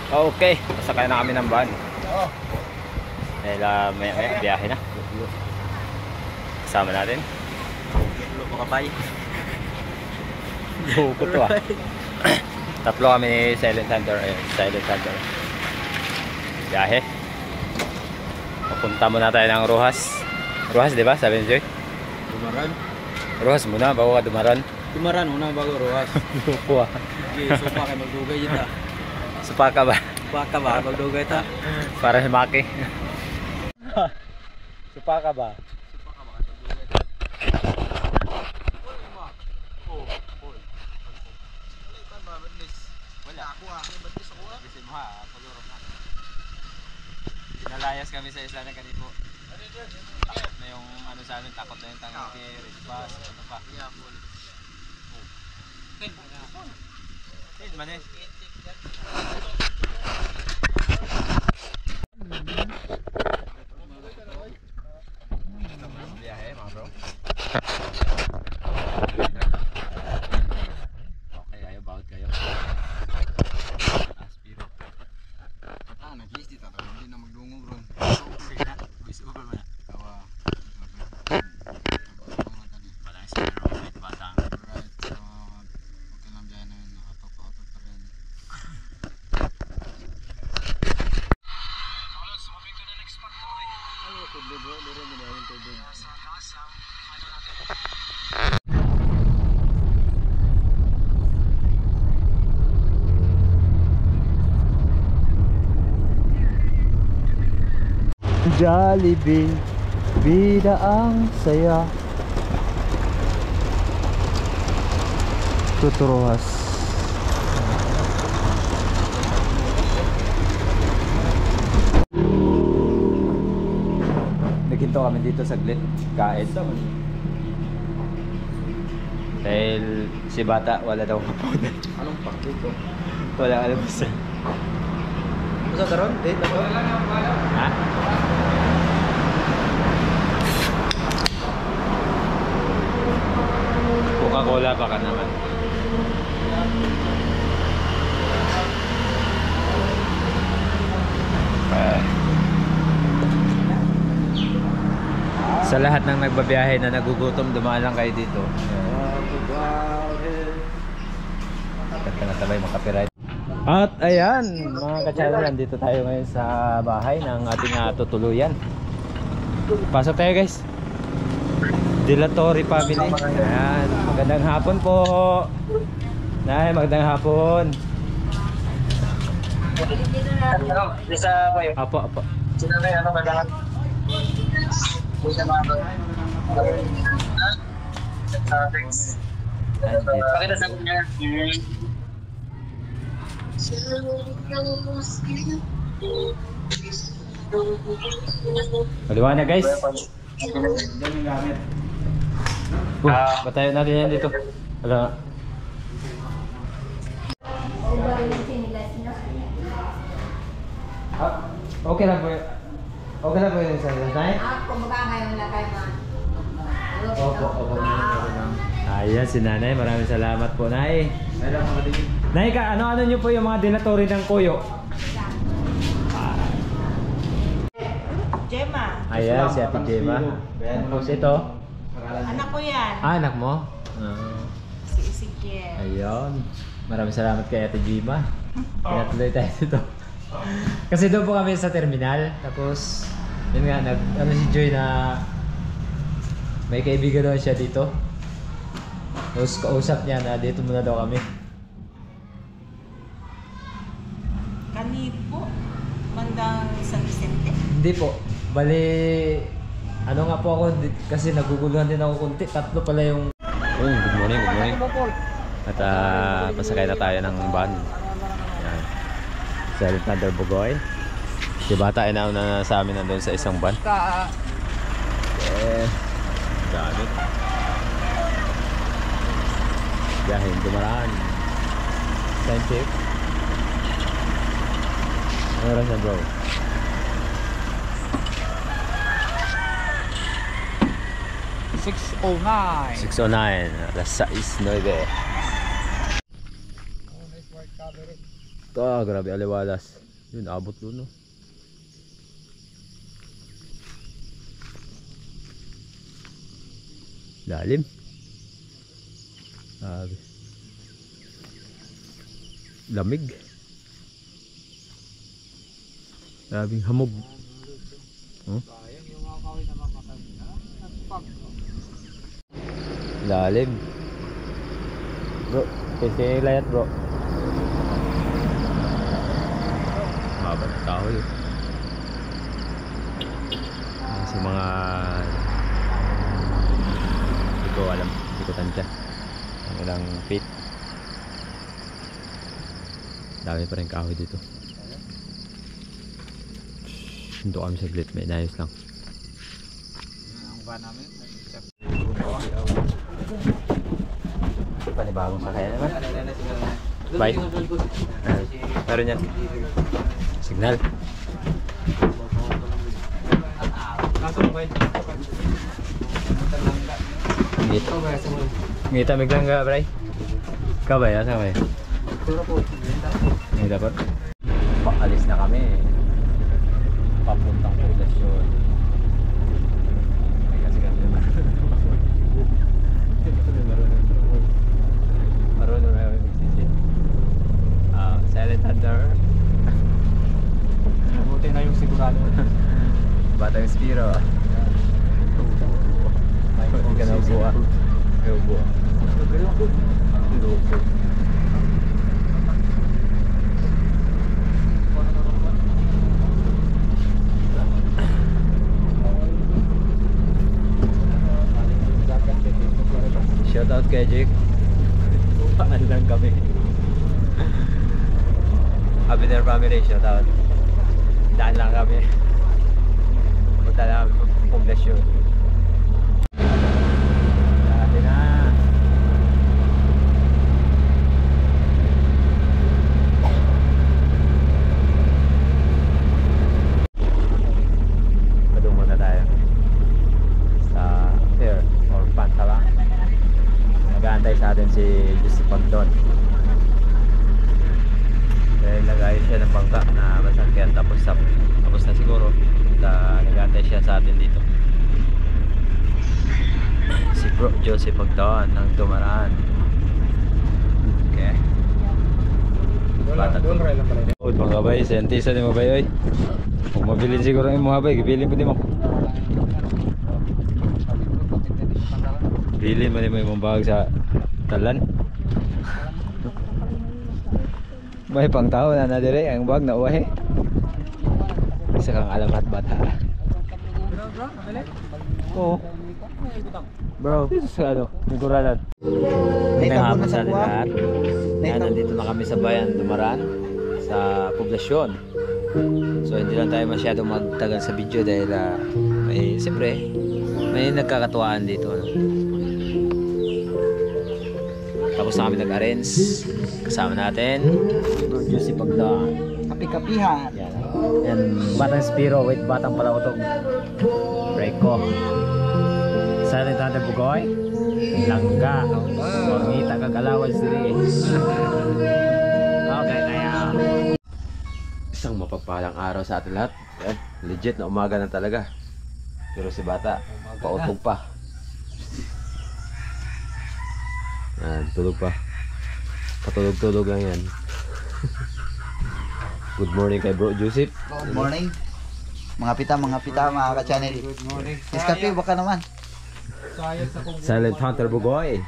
Okay, pasakay na kami ng van. Dahil may biyahe na. Kasama natin. Lupo kapay. Buko to ah. Tatlo kami ni Silent Thunder. Ayun, Silent Thunder. Biyahe. Papunta muna tayo ng Rojas. Rojas, di ba? Sabi ni Joy? Dumaran. Rojas muna, bago ka dumaran. Dumaran unang bago Rojas. Lupo ah. Okay, supa kayo magdugay dito. Supa ka ba? Supa ka ba magdugay ta? Para himaki. Supa ka ba? Supa ka ba magdugay ta? Wala ako ah. Badlis ako ah. Kasi mo ha, pagurap na. Nalayas kami sa isla na kanito. Takot na yung ano sa amin, takot na yung tangang red bus, ano pa. Yeah, full. Hey, man eh. Biyahe mga bro. Okay kayo, bawat kayo. Aspiro. Nag-list dito. Hindi na magdungog ron. Okay na, bis over mo na. Tawa. Wala yung sa right batang. Right. So, okay lang dyan na yun. Nakatok-auto pa rin. Ano, tubig bro? Meron mo na yung tubig. Jollibee, bida ang saya. Tuturuhas. Naghinto kami dito saglit, kain. Dahil si bata wala daw mapunan. Anong pakit ko? Wala alam sa. Masa taron? Date ako? Ha? Coca-Cola baka naman. Sa lahat ng nagbabiyahe na nagugutom, dumaan lang kayo dito. Natabay makapiright. At ayan, mga ka-channel, nandito tayo ngayon sa bahay ng ating tutuluyan. Pasok tayo guys. Dilatory family. Ayan, magandang hapon po. Nay, magandang hapon. Apo, apo. Pakita sa kanya. Maliwanag guys. Batayan natin yan dito. Wala. Okay lang po. Okay lang po yung isa nila. Kumbaga ngayon na kayo man. Opo. Ayan si nanay. Maraming salamat po nay. Nay ka, ano nyo po yung mga dilatory ng kuyo? Gemma, Ayan si Ate Gemma. Tapos ito. anak ko yan. Anak mo? Si Ezekiel. Ayun. Maraming salamat kay Ate Gemma. Pinatuloy tayo dito. Kasi doon po kami sa terminal. Tapos, yun nga, ano si Joy na may kaibigan daw siya dito. Tapos kausap niya na dito muna daw kami. Kani po, bandang San Vicente. Hindi po. Bali, ano nga po ako, kasi naguguluhan din ako kunti. Tatlo pala yung... good morning, good morning. At pasakay na tayo ng van. Yan. Silent Thunder Bugoy. Si bata ay nauna na sa amin nandun sa isang van. Gamit. Biyahin Dumaran. Time check. Ano oras na bro? 6:09. 6:09. Alas 6:09. Grabe aliwalas. Yun, abot doon, no? Lalim. Grabe. Lamig. Grabing hamog. Huh? Lalim. Bro, kasi layat bro. Mababa ng kahoy. Sa mga hindi ko alam, hindi ko tansya ang ilang feet. Dami pa rin kahoy dito. Hinto kami saglit, may inayos lang. Ang van namin. Panibagong sakaya naman. Bye. Meron yan. Signal. Ngita miglang ka, Bray? Ikaw ba yan? Saan ba yan? Ngita po. Paalis na kami. Papuntang poblasyon. Ay kasi kami marunong na kami magsisit. Silent Hunter. Buti na yung sigurado. Batang Spiro. Hindi ka na ubuha. May ubuha. Loko. Shoutout kay Jake. Paan lang kami. Abiner family, shoutout. Daan lang kami. Punta lang kami poblasyon. Dati na. Padung muna tayo sa fair or Pantala. Nag-aantay sa atin si Jesse Pagdon. Dahil nag-ayos siya ng bangka na masakyan tapos na siguro. Nag-aantay siya sa atin dito. Si Bro Jose Pagdon ng Dumaraan. Okay. Bata doon lang pala. Oy mga bay, sentisa ni mga bay oy. Kung mabilin siguro yung mga bay, gibilin po di mo. Bilin mo yung mga bag sa talan. May pang tao na nadire ang bag na uwahe. Isa kang alamat bata. Oo. Bro, dito sa ano, naguralan. May hapon sa lahat. Yan, nandito na kami sa bayan Dumaraan sa poblasyon. So hindi lang tayo masyado magtagal sa video dahil may siyempre may nagkakatuwaan dito. Ano? Tapos na kami nag-arrange. Kasama natin Bro Jose Pagdon. Kapi-kapihan. Yan. Yan, Batang Spiro with Batang Palautog. Breako. Silent Hunter Bugoy. Langga. Mangita kagalawan sila. Okay, kaya isang mapagpalang araw sa atin lahat. Yan. Legit na umaga na talaga. Pero si Bata, pautog pa. Yan, tulog pa. Patulog-tulog lang yan. Good morning kay Bro Joseph. Good morning. Mga pita, mga ka-channel. Good morning. Iskapi, baka naman. Silent Hunter Bugoy.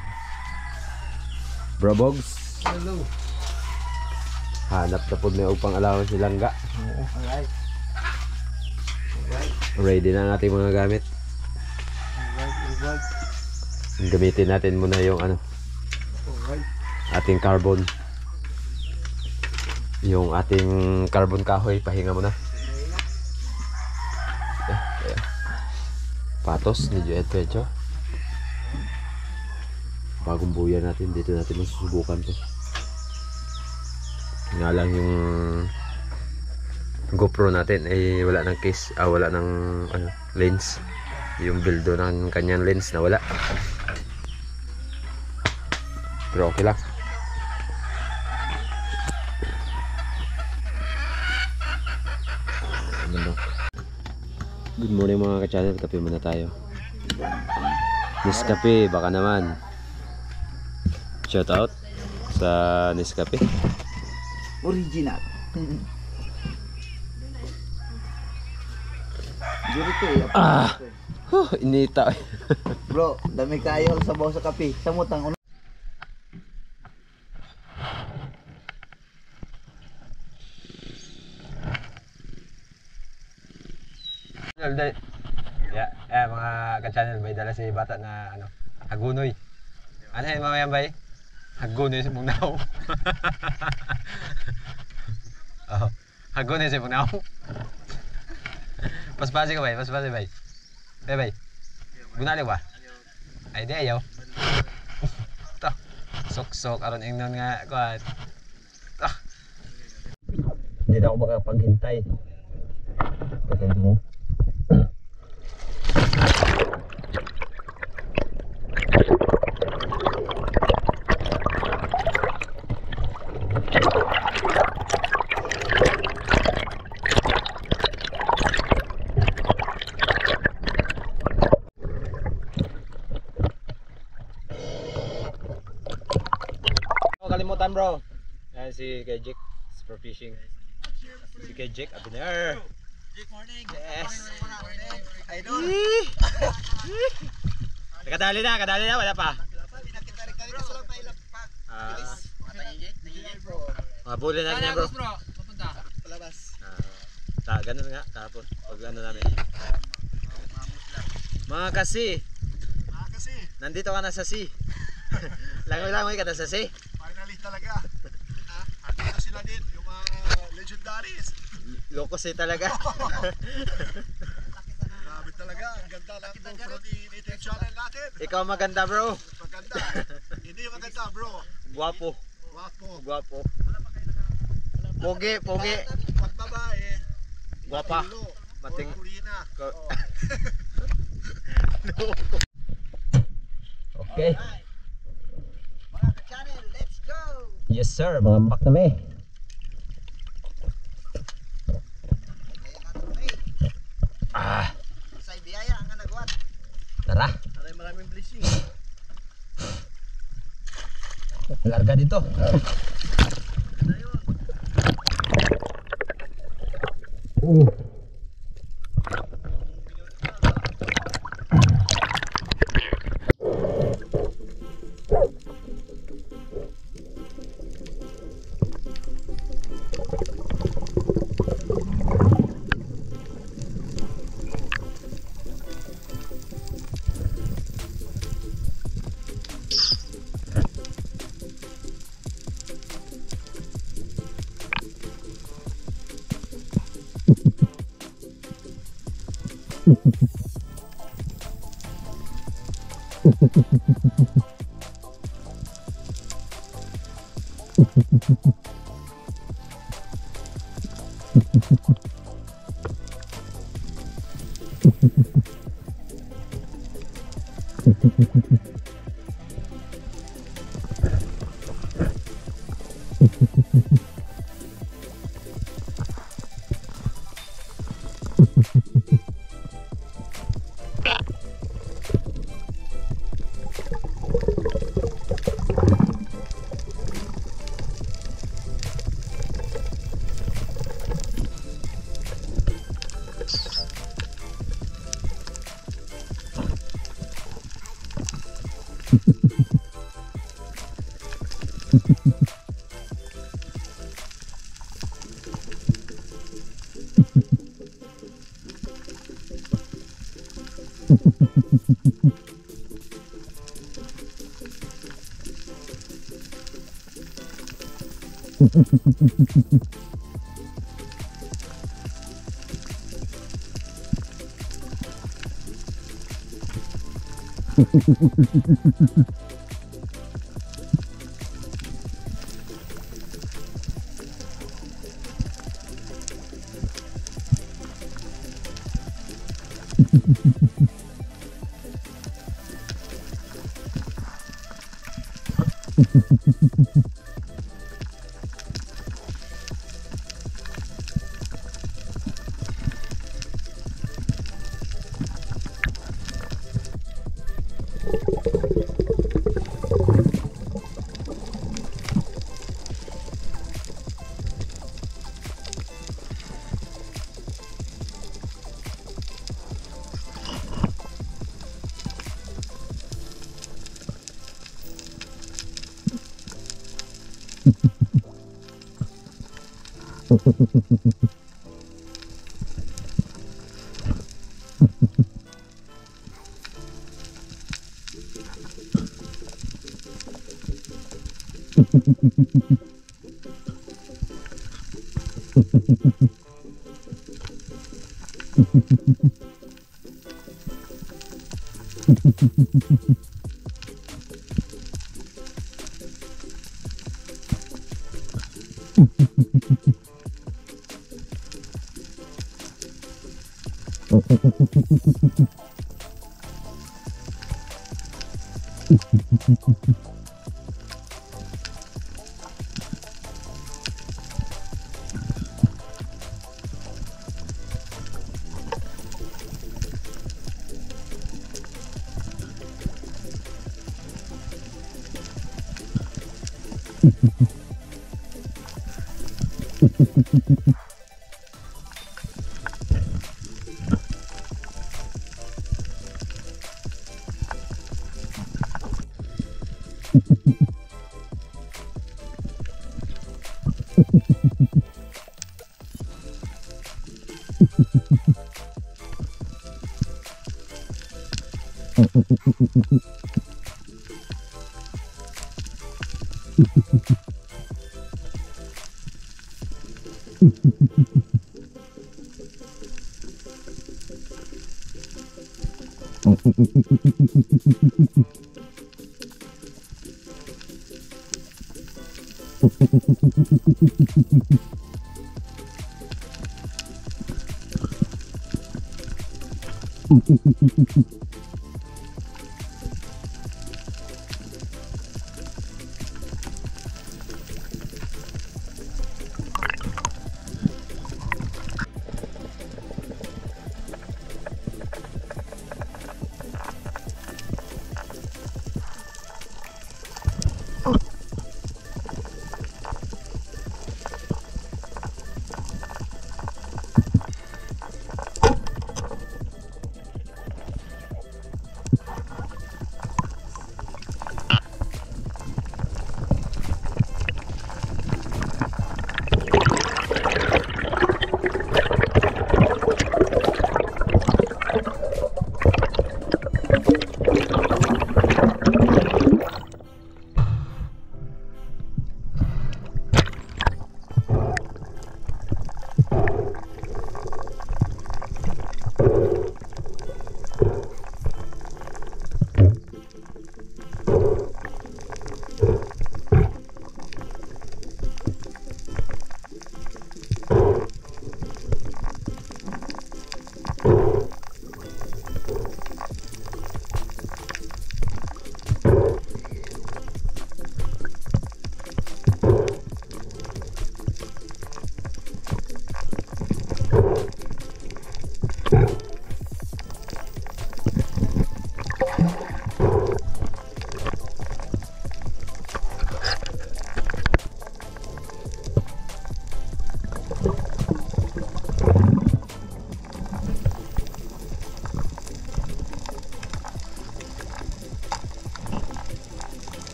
Bro Bogs. Hello. Hanap na po may upang alawan si Langga. Alright. Ready na ang ating mga gamit. Alright. Gamitin natin muna yung ano, Alright. ating carbon. Yung ating carbon kahoy, pahinga muna. Patos ni Joel Pecho. Bagong buya natin, dito natin masusubukan to. Nga lang yung GoPro natin ay wala ng case, wala ng ano, lens. Yung bildo ng kanyang lens na wala. Pero okay lang. Ganda. Good morning mga ka-channel, kape muna tayo. Nescafe, baka naman. Shout out sa Nescafe. Original. Dito eh. Inita. Bro, dami kayo sa bawa sa kape. Samutang. Mga ka-channel, may dala si bata na ano, hagunoy. Ano yun mamayan bay? Hagunoy si Pugnaw. Oh, hagunoy si Pugnaw. Paspasi ka bay, paspasi bay. Bay. Gunali ba? Ay di ayaw. To. Sok-sok aron ingnon nga kuat. Hindi na ako makapaghintay. Patay mo. Kalimutan bro. Yan si Kejik, for fishing. Si Kejik, abiner. Good morning. Yes. Idol. Kadali na, wala pa. Pinakitarik-tarik ka sa lang pailapag. Mabuli na niya bro. Papunta. Palabas. Ganun nga, tapos pag ano namin. Mga kasi, nandito ka na sa sea. Langoy-langoy ka na sa sea. Finally talaga. Andito sila din, yung mga legendaries. Locos talaga. Grabe talaga, ang ganda lang po from the native channel natin. Ikaw maganda bro. Maganda. Hindi yung maganda bro. Guwapo. Wapo. Pogi. Pag babae, Guwapa. ulo, Mating. or kurina. Okay. Mga ka-channel, let's go! Yes sir, mga bak na may. Sa biyaya ang nagwat. Tara. Maraming blessing. Larga dito.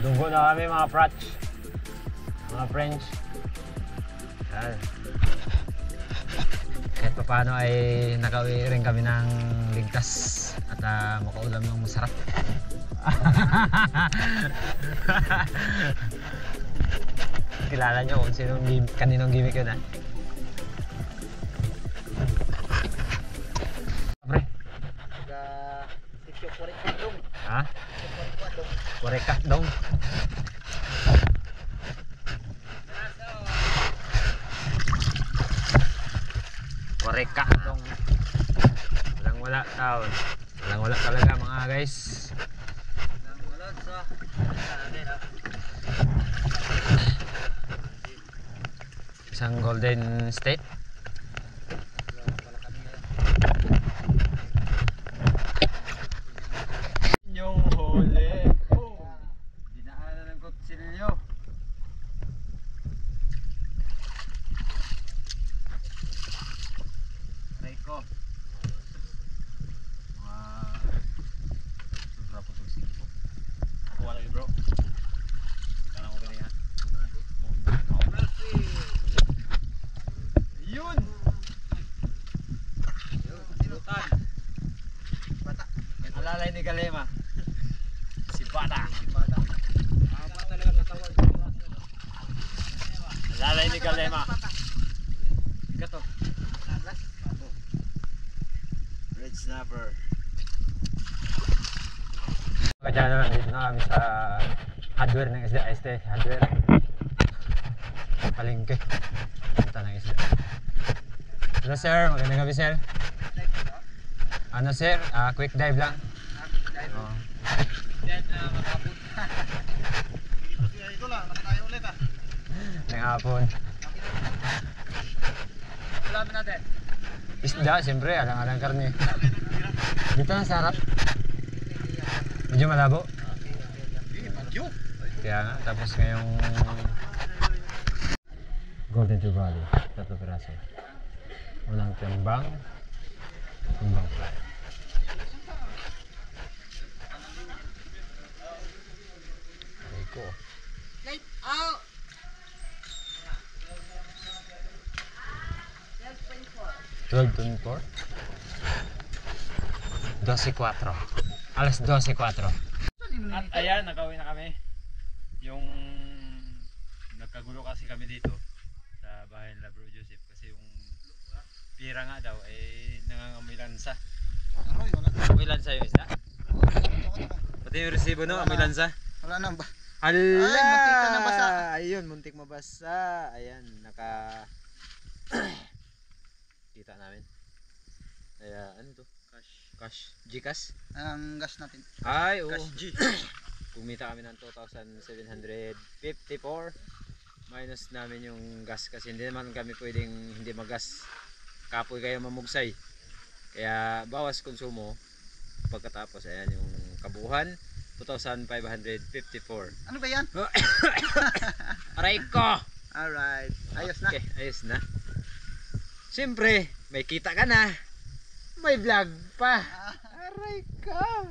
Dunggo na kami mga prats. Mga French. Yan. Kahit pa paano ay nakauwi rin kami ng ligtas at makaulam ng masarap. Kilala nyo kung kaninong gimmick yun, ha? Pre. Ha? Koreka dong. Koreka dong. Walang wala taon. Walang wala talaga mga guys. Isang Golden State. Yung huli. Dinaanan ng kutsilyo. Aray ko. Sobra po itong singko. Kuha lagi bro. Kala ko ganyan. Yun! Sinutan. Alalay ni Galema. Si Bata. Alalay ni Galema. Ikato. Red snapper. Kaya naman dito na kami sa hardware ng isda. Hardware. Palengke. Punta ng isda. Hello sir, magandang gabi sir. Ano sir, quick dive lang. Oh. Ito lang, nakatayo ulit ah. Nangapon. Ulamin natin. Isda, siyempre, alang-alang karne. Dito na sa harap. Medyo malabo. Kaya nga, tapos ngayong Golden Trevally, 3 piraso. Unang timbang fly. Okay ko. Light out! 12.4 12.4 alas 12.4. At ayan, nakauwi na kami. Yung nagkagulo kasi kami dito sa bahay nila Bro Joseph kasi yung pira nga daw nangangamoy lansa. Amoy lansa yung isda. Pati yung resibo no, amoy lansa. Wala nang ba? Hala! Ay, muntik ka na basa. Ayun, muntik mabasa. Ayan, kita namin. Kaya ano to? Cash. Gcash? Ang gas natin. Ay, oo. Cash G. Kumita kami ng 2,754. Minus namin yung gas kasi hindi naman kami pwedeng hindi magas. Kapoy kayo mamugsay. Kaya bawas konsumo. Pagkatapos ayan yung kabuuan 2,554. Ano ba yan? Aray ko! Alright. Ayos na. Okay, ayos na. Siyempre, may kita ka na. May vlog pa. Aray ka!